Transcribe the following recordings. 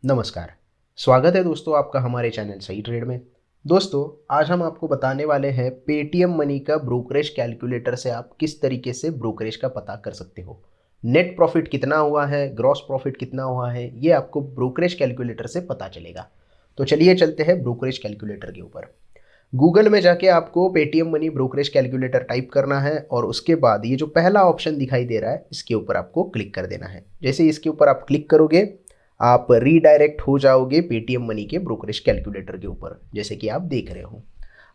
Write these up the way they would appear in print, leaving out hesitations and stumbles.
नमस्कार। स्वागत है दोस्तों आपका हमारे चैनल सही ट्रेड में। दोस्तों, आज हम आपको बताने वाले हैं पेटीएम मनी का ब्रोकरेज कैलकुलेटर से आप किस तरीके से ब्रोकरेज का पता कर सकते हो। नेट प्रॉफिट कितना हुआ है, ग्रॉस प्रॉफिट कितना हुआ है, ये आपको ब्रोकरेज कैलकुलेटर से पता चलेगा। तो चलिए चलते हैं ब्रोकरेज कैलकुलेटर के ऊपर। गूगल में जाके आपको Paytm money brokerage calculator type करना है और उसके बाद ये जो पहला ऑप्शन दिखाई दे रहा है इसके ऊपर आपको क्लिक कर देना है। जैसे इसके ऊपर आप क्लिक करोगे आप रीडायरेक्ट हो जाओगे पेटीएम मनी के ब्रोकरेज कैलकुलेटर के ऊपर, जैसे कि आप देख रहे हो।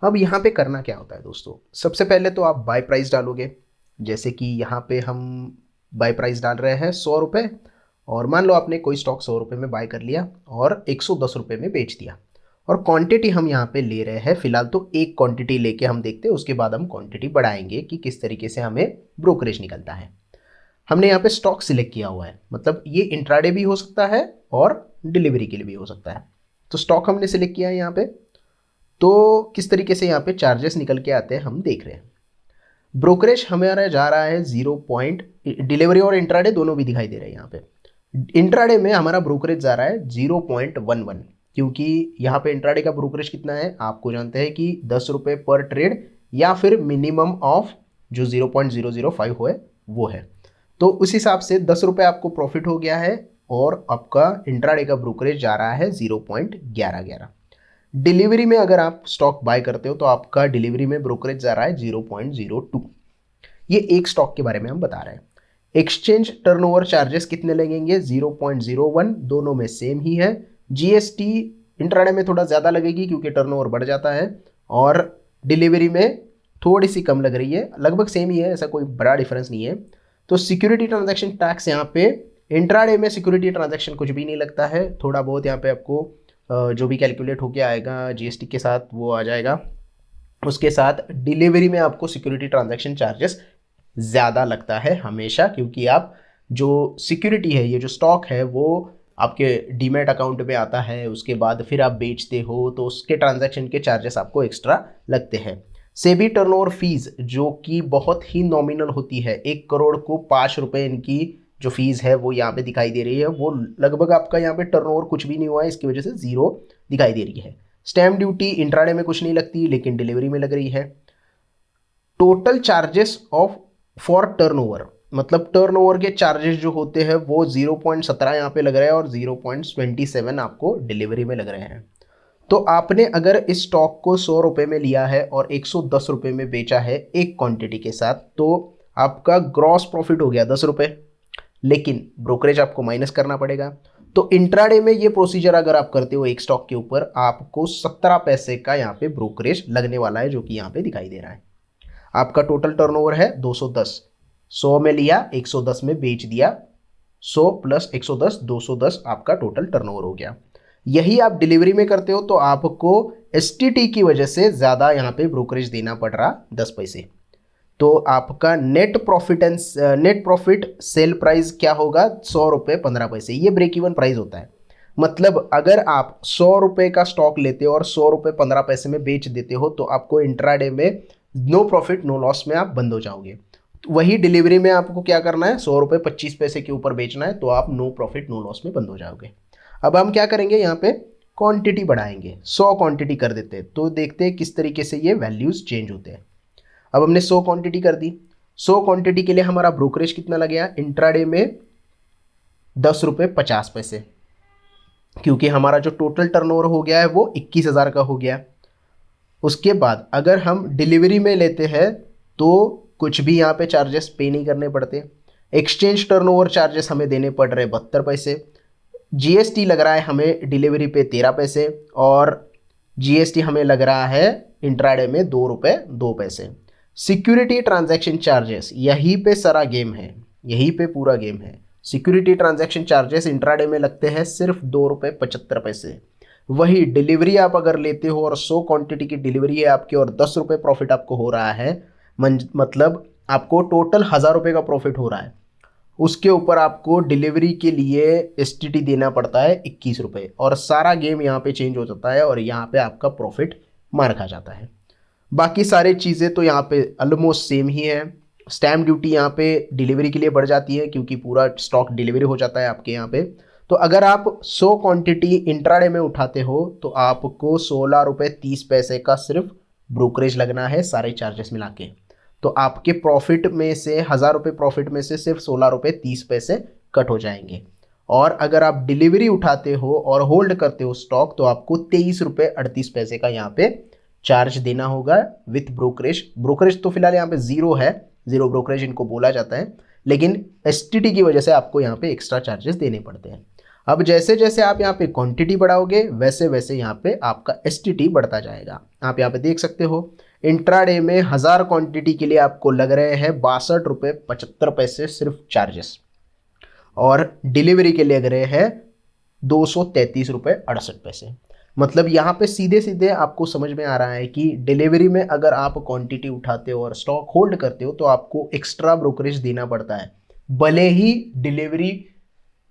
अब यहाँ पे करना क्या होता है दोस्तों, सबसे पहले तो आप बाय प्राइस डालोगे। जैसे कि यहाँ पे हम बाय प्राइस डाल रहे हैं 100 रुपये, और मान लो आपने कोई स्टॉक 100 रुपये में बाय कर लिया और 110 रुपये में बेच दिया। और क्वांटिटी हम यहाँ पे ले रहे हैं फिलहाल, तो एक क्वांटिटी लेके हम देखते हैं, उसके बाद हम क्वांटिटी बढ़ाएंगे कि किस तरीके से हमें ब्रोकरेज निकलता है। हमने यहाँ पे स्टॉक सिलेक्ट किया हुआ है, मतलब ये इंट्राडे भी हो सकता है और डिलीवरी के लिए भी हो सकता है। तो स्टॉक हमने सिलेक्ट किया है यहाँ पे। तो किस तरीके से यहाँ पे चार्जेस निकल के आते हैं हम देख रहे हैं। ब्रोकरेज हमारा जा रहा है 0 डिलीवरी और इंट्राडे दोनों भी दिखाई दे रहे हैं यहाँ पे। इंट्राडे में हमारा ब्रोकरेज जा रहा है 0.11, क्योंकि यहाँ पे इंट्राडे का ब्रोकरेज कितना है आपको जानते हैं कि 10 रुपये पर ट्रेड, या फिर मिनिमम ऑफ जो 0.005 हो है वो है। तो उस हिसाब से 10 रुपये आपको प्रॉफिट हो गया है और आपका इंट्राडे का ब्रोकरेज जा रहा है 0.1111। डिलीवरी में अगर आप स्टॉक बाय करते हो तो आपका डिलीवरी में ब्रोकरेज जा रहा है 0.02। ये एक स्टॉक के बारे में हम बता रहे हैं। एक्सचेंज टर्नओवर चार्जेस कितने लगेंगे, 0.01, दोनों में सेम ही है। जीएसटी इंट्राडे में थोड़ा ज़्यादा लगेगी क्योंकि टर्नओवर बढ़ जाता है, और डिलीवरी में थोड़ी सी कम लग रही है, लगभग सेम ही है, ऐसा कोई बड़ा डिफरेंस नहीं है। तो सिक्योरिटी ट्रांजैक्शन टैक्स यहाँ पे इंट्राडे में सिक्योरिटी ट्रांजैक्शन कुछ भी नहीं लगता है, थोड़ा बहुत यहाँ पे आपको जो भी कैलकुलेट होके आएगा जीएसटी के साथ वो आ जाएगा। उसके साथ डिलीवरी में आपको सिक्योरिटी ट्रांजैक्शन चार्जेस ज़्यादा लगता है हमेशा, क्योंकि आप जो सिक्योरिटी है, ये जो स्टॉक है वो आपके डीमैट अकाउंट में आता है, उसके बाद फिर आप बेचते हो तो उसके ट्रांजैक्शन के चार्जेस आपको एक्स्ट्रा लगते हैं। सेबी टर्नओवर फीस जो कि बहुत ही नॉमिनल होती है, 1 करोड़ को 5 रुपये इनकी जो फीस है वो यहाँ पे दिखाई दे रही है, वो लगभग आपका यहाँ पे टर्नओवर कुछ भी नहीं हुआ है, इसकी वजह से 0 दिखाई दे रही है। स्टैम्प ड्यूटी इंट्राडे में कुछ नहीं लगती लेकिन डिलीवरी में लग रही है। Total charges of for turnover, मतलब टर्नओवर के चार्जेस जो होते हैं वो 0.17 यहाँ पे लग रहा है और 0.27 आपको डिलीवरी में लग रहे हैं। तो आपने अगर इस स्टॉक को 100 रुपये में लिया है और 110 रुपये में बेचा है एक क्वांटिटी के साथ, तो आपका ग्रॉस प्रॉफिट हो गया 10 रुपये, लेकिन ब्रोकरेज आपको माइनस करना पड़ेगा। तो इंट्राडे में ये प्रोसीजर अगर आप करते हो एक स्टॉक के ऊपर, आपको 17 पैसे का यहाँ पे ब्रोकरेज लगने वाला है, जो कि यहाँ पे दिखाई दे रहा है। आपका टोटल टर्नओवर है 210, 100 में लिया 110 में बेच दिया, 100 प्लस 110 210 आपका टोटल टर्नओवर हो गया। यही आप डिलीवरी में करते हो तो आपको एसटीटी की वजह से ज़्यादा यहाँ पे ब्रोकरेज देना पड़ रहा 10 पैसे। तो आपका नेट प्रॉफिट सेल प्राइस क्या होगा, 100 रुपये 15 पैसे, ये ब्रेक इवन प्राइस होता है। मतलब अगर आप 100 रुपये का स्टॉक लेते हो और 100 रुपये 15 पैसे में बेच देते हो तो आपको इंट्राडे में नो प्रॉफिट नो लॉस में आप बंद हो जाओगे। वही डिलीवरी में आपको क्या करना है, 100 रुपये 25 पैसे के ऊपर बेचना है, तो आप नो प्रॉफिट नो लॉस में बंद हो जाओगे। अब हम क्या करेंगे, यहाँ पे क्वांटिटी बढ़ाएंगे, 100 क्वांटिटी कर देते हैं, तो देखते हैं किस तरीके से ये वैल्यूज चेंज होते हैं। अब हमने 100 क्वांटिटी कर दी। 100 क्वांटिटी के लिए हमारा ब्रोकरेज कितना लग गया इंट्राडे में, 10 रुपये 50 पैसे, क्योंकि हमारा जो टोटल टर्नओवर हो गया है वो 21,000 का हो गया। उसके बाद अगर हम डिलीवरी में लेते हैं तो कुछ भी यहाँ पे चार्जेस पे नहीं करने पड़ते। एक्सचेंज टर्नओवर चार्जेस हमें देने पड़ रहे 72 पैसे। जीएसटी लग रहा है हमें डिलीवरी पे 13 पैसे, और जीएसटी हमें लग रहा है इंट्राडे में 2 रुपये 2 पैसे। सिक्योरिटी ट्रांजैक्शन चार्जेस, यहीं पे सारा गेम है, यहीं पे पूरा गेम है। सिक्योरिटी ट्रांजैक्शन चार्जेस इंट्राडे में लगते हैं सिर्फ 2 रुपये 75 पैसे। वही डिलीवरी आप अगर लेते हो और 100 क्वांटिटी की डिलीवरी है आपकी और 10 रुपये प्रॉफिट आपको हो रहा है, मतलब आपको टोटल 1,000 रुपये का प्रॉफिट हो रहा है, उसके ऊपर आपको डिलीवरी के लिए एसटीटी देना पड़ता है 21 रुपये, और सारा गेम यहाँ पे चेंज हो जाता है और यहाँ पे आपका प्रॉफिट मार खा जाता है। बाकी सारी चीज़ें तो यहाँ पे ऑलमोस्ट सेम ही है। स्टैम्प ड्यूटी यहाँ पे डिलीवरी के लिए बढ़ जाती है क्योंकि पूरा स्टॉक डिलीवरी हो जाता है आपके यहाँ पे, तो अगर आप 100 क्वांटिटी इंट्राडे में उठाते हो तो आपको 16 रुपये 30 पैसे का सिर्फ ब्रोकरेज लगना है, सारे चार्जेस मिला के। तो आपके प्रॉफिट में से 1000 रुपये प्रॉफिट में से सिर्फ 16 रुपये 30 पैसे कट हो जाएंगे। और अगर आप डिलीवरी उठाते हो और होल्ड करते हो स्टॉक तो आपको 23 रुपये 38 पैसे का यहाँ पे चार्ज देना होगा विथ ब्रोकरेज। ब्रोकरेज तो फिलहाल यहाँ पे जीरो है, जीरो ब्रोकरेज इनको बोला जाता है, लेकिन एसटीटी की वजह से आपको यहाँ पे एक्स्ट्रा चार्जेस देने पड़ते हैं। अब जैसे जैसे आप यहाँ पे क्वांटिटी बढ़ाओगे वैसे वैसे यहाँ पे आपका एसटीटी बढ़ता जाएगा। आप यहाँ पे देख सकते हो इंट्राडे में 1000 क्वांटिटी के लिए आपको लग रहे हैं 62 रुपये 75 पैसे सिर्फ चार्जेस, और डिलीवरी के लिए लग रहे हैं 233 रुपये 68 पैसे। मतलब यहाँ पे सीधे सीधे आपको समझ में आ रहा है कि डिलीवरी में अगर आप क्वांटिटी उठाते हो और स्टॉक होल्ड करते हो तो आपको एक्स्ट्रा ब्रोकरेज देना पड़ता है, भले ही डिलीवरी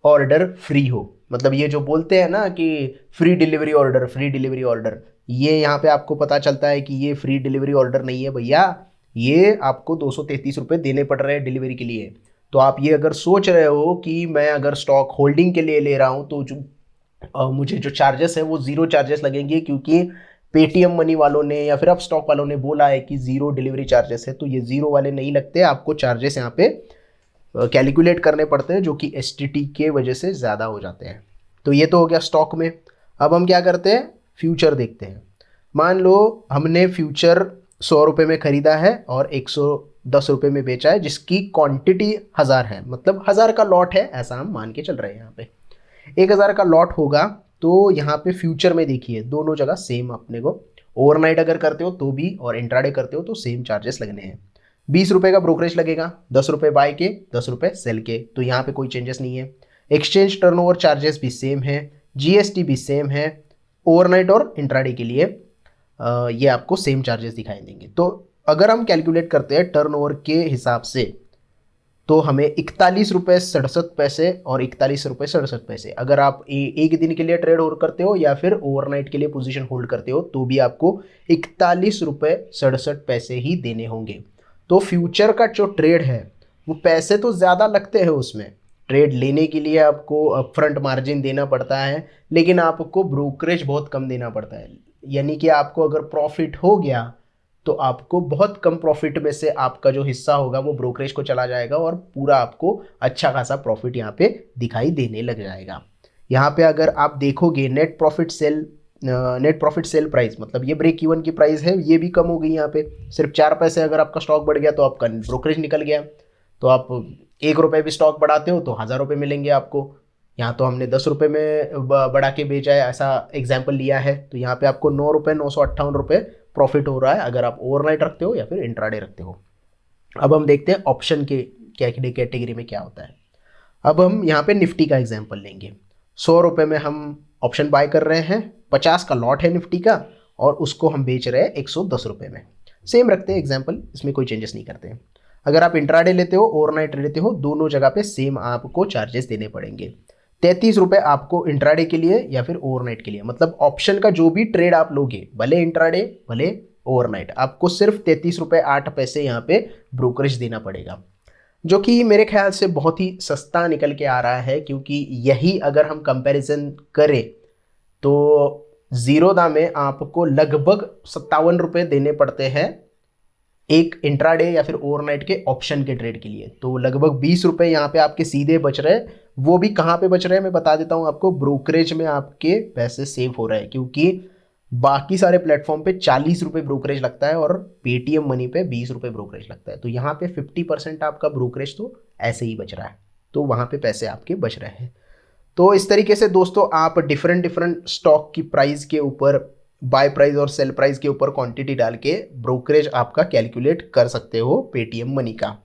ऑर्डर फ्री हो। मतलब ये जो बोलते हैं ना कि free delivery order, free delivery order, ये यहाँ पे आपको पता चलता है कि ये फ्री डिलीवरी ऑर्डर नहीं है भैया, ये आपको 233 रुपये देने पड़ रहे हैं डिलीवरी के लिए। तो आप ये अगर सोच रहे हो कि मैं अगर स्टॉक होल्डिंग के लिए ले रहा हूँ तो जो मुझे जो चार्जेस है वो जीरो चार्जेस लगेंगे, क्योंकि पेटीएम मनी वालों ने या फिर अब स्टॉक वालों ने बोला है कि जीरो डिलीवरी चार्जेस है, तो ये जीरो वाले नहीं लगते। आपको चार्जेस यहाँ पे कैलकुलेट करने पड़ते हैं जो कि एसटीटी के वजह से ज़्यादा हो जाते हैं। तो ये तो हो गया स्टॉक में। अब हम क्या करते हैं, फ्यूचर देखते हैं। मान लो हमने फ्यूचर 100 रुपये में ख़रीदा है और 110 रुपये में बेचा है, जिसकी क्वांटिटी 1000 है, मतलब 1000 का लॉट है ऐसा हम मान के चल रहे हैं। यहाँ पे 1000 का लॉट होगा तो यहाँ पे फ्यूचर में देखिए दोनों जगह सेम अपने को, ओवरनाइट अगर करते हो तो भी और इंट्राडे करते हो तो सेम चार्जेस लगने हैं। 20 रुपये का ब्रोकरेज लगेगा, 10 रुपये बाय के 10 रुपये सेल के, तो यहाँ पे कोई चेंजेस नहीं है। एक्सचेंज टर्नओवर चार्जेस भी सेम है, जीएसटी भी सेम है, ओवरनाइट और इंट्राडे के लिए ये आपको सेम चार्जेस दिखाई देंगे। तो अगर हम कैलकुलेट करते हैं टर्नओवर के हिसाब से तो हमें 41 रुपये 67 पैसे और 41 रुपये 67 पैसे, अगर आप एक दिन के लिए ट्रेड होल्ड करते हो या फिर ओवरनाइट के लिए पोजीशन होल्ड करते हो तो भी आपको 41 रुपये 67 पैसे ही देने होंगे। तो फ्यूचर का जो ट्रेड है वो पैसे तो ज़्यादा लगते हैं उसमें, ट्रेड लेने के लिए आपको अपफ्रंट मार्जिन देना पड़ता है, लेकिन आपको ब्रोकरेज बहुत कम देना पड़ता है। यानी कि आपको अगर प्रॉफिट हो गया तो आपको बहुत कम प्रॉफिट में से आपका जो हिस्सा होगा वो ब्रोकरेज को चला जाएगा और पूरा आपको अच्छा खासा प्रॉफिट यहाँ पे दिखाई देने लग जाएगा। यहाँ पे अगर आप देखोगे नेट प्रॉफिट सेल प्राइस, मतलब ये ब्रेक इवन की प्राइस है, ये भी कम हो गई यहाँ पे। सिर्फ 4 पैसे अगर आपका स्टॉक बढ़ गया तो आपका ब्रोकरेज निकल गया। तो आप 1 रुपये भी स्टॉक बढ़ाते हो तो 1000 रुपये मिलेंगे आपको। यहाँ तो हमने 10 रुपये में बढ़ा के बेचा है ऐसा एग्जाम्पल लिया है, तो यहाँ पे आपको 9 रुपये 958 रुपये प्रॉफिट हो रहा है अगर आप ओवरनाइट रखते हो या फिर इंट्राडे रखते हो। अब हम देखते हैं ऑप्शन के कैटेगरी में क्या होता है। अब हम यहाँ पे निफ्टी का एग्जाम्पल लेंगे। 100 रुपये में हम ऑप्शन बाय कर रहे हैं, 50 का लॉट है निफ्टी का और उसको हम बेच रहे हैं 110 रुपये में। सेम रखते हैं एग्जाम्पल, इसमें कोई चेंजेस नहीं करते हैं। अगर आप इंट्राडे लेते हो ओवरनाइट लेते हो, दोनों जगह पे सेम आपको चार्जेस देने पड़ेंगे। 33 रुपये आपको इंट्राडे के लिए या फिर ओवरनाइट के लिए, मतलब ऑप्शन का जो भी ट्रेड आप लोगे, भले इंट्राडे भले ओवरनाइट, आपको सिर्फ 33 रुपये 8 पैसे यहाँ पे ब्रोकरेज देना पड़ेगा, जो कि मेरे ख्याल से बहुत ही सस्ता निकल के आ रहा है। क्योंकि यही अगर हम कंपैरिजन करें तो जीरोधा में आपको लगभग 57 रुपये देने पड़ते हैं एक इंट्राडे या फिर ओवरनाइट के ऑप्शन के ट्रेड के लिए। तो लगभग 20 रुपये यहाँ पे आपके सीधे बच रहे हैं। वो भी कहाँ पे बच रहे हैं मैं बता देता हूँ आपको, ब्रोकरेज में आपके पैसे सेव हो रहे हैं, क्योंकि बाकी सारे प्लेटफॉर्म पे 40 रुपये ब्रोकरेज लगता है और पेटीएम मनी पे 20 रुपये ब्रोकरेज लगता है। तो यहाँ पे 50% आपका ब्रोकरेज तो ऐसे ही बच रहा है, तो वहाँ पे पैसे आपके बच रहे हैं। तो इस तरीके से दोस्तों आप डिफरेंट स्टॉक की प्राइस के ऊपर, बाय प्राइस और सेल प्राइस के ऊपर क्वांटिटी डाल के ब्रोकरेज आपका कैलकुलेट कर सकते हो पेटीएम मनी का।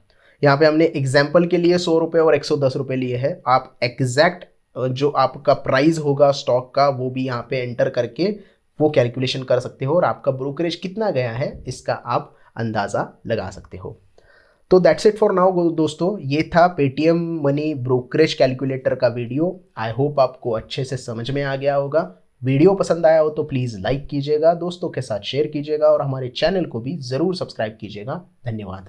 यहाँ पे हमने एग्जाम्पल के लिए 100 रुपये और 110 रुपये लिए है। आप एग्जैक्ट जो आपका प्राइस होगा स्टॉक का वो भी यहाँ पे एंटर करके वो कैलकुलेशन कर सकते हो और आपका ब्रोकरेज कितना गया है इसका आप अंदाज़ा लगा सकते हो। तो दैट्स इट फॉर नाउ दोस्तों, ये था पेटीएम मनी ब्रोकरेज कैलकुलेटर का वीडियो। आई होप आपको अच्छे से समझ में आ गया होगा। वीडियो पसंद आया हो तो प्लीज़ लाइक कीजिएगा, दोस्तों के साथ शेयर कीजिएगा और हमारे चैनल को भी ज़रूर सब्सक्राइब कीजिएगा। धन्यवाद।